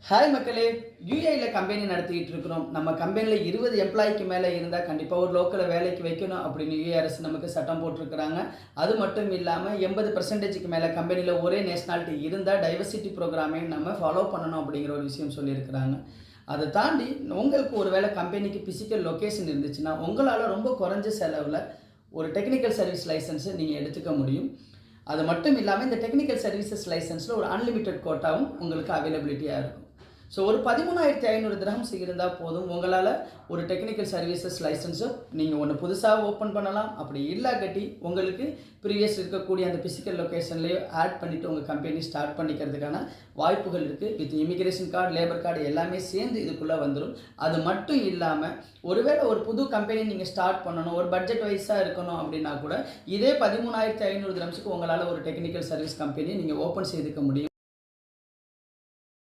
Hi மக்களே, யுஏஇல company நடத்திட்டு இருக்கிறோம். நம்ம கம்பெனியில் 20 எம்ப்ளாய்க்கு மேலே இருந்தால் கண்டிப்பாக ஒரு லோக்கலில் வேலைக்கு வைக்கணும் அப்படின்னு யுஏ அரசு நமக்கு சட்டம் போட்டிருக்கிறாங்க. அது மட்டும் இல்லாமல் 80%க்கு மேலே கம்பெனியில் ஒரே நேஷனாலிட்டி இருந்தால் டைவர்சிட்டி ப்ரோக்ராமை நம்ம ஃபாலோ பண்ணணும் அப்படிங்கிற ஒரு விஷயம் சொல்லியிருக்கிறாங்க. அதை தாண்டி உங்களுக்கு ஒரு வேளை கம்பெனிக்கு பிசிக்கல் லொக்கேஷன் இருந்துச்சுன்னா உங்களால் ரொம்ப குறைஞ்ச செலவில் ஒரு டெக்னிக்கல் சர்வீஸ் லைசன்ஸை நீங்கள் எடுத்துக்க முடியும். அது மட்டும் இல்லாமல் இந்த டெக்னிக்கல் சர்வீசஸ் லைசன்ஸில் ஒரு அன்லிமிட்டெட் கோட்டாவும் உங்களுக்கு அவைலபிலிட்டியாக இருக்கும். ஸோ ஒரு 13,500 திரஹம்ஸ் இருந்தால் போதும். உங்களால் ஒரு டெக்னிக்கல் சர்வீசஸ் லைசன்ஸை நீங்கள் ஒன்று புதுசாக ஓப்பன் பண்ணலாம். அப்படி இல்லாட்டி உங்களுக்கு ப்ரீவியஸ் இருக்கக்கூடிய அந்த பிசிக்கல் லொக்கேஷன்லேயே ஆட் பண்ணிவிட்டு உங்கள் கம்பெனி ஸ்டார்ட் பண்ணிக்கிறதுக்கான வாய்ப்புகள் இருக்குது. With immigration card, labour card எல்லாமே சேர்ந்து இதுக்குள்ளே வந்துடும். அது மட்டும் இல்லாமல் ஒருவேளை ஒரு புது கம்பெனி நீங்கள் ஸ்டார்ட் பண்ணணும், ஒரு பட்ஜெட் வைஸாக இருக்கணும் அப்படின்னா கூட இதே 13,500 திரஹம்ஸுக்கு உங்களால் ஒரு டெக்னிக்கல் சர்வீஸ் கம்பெனி நீங்கள் ஓப்பன் செய்துக்க முடியும்.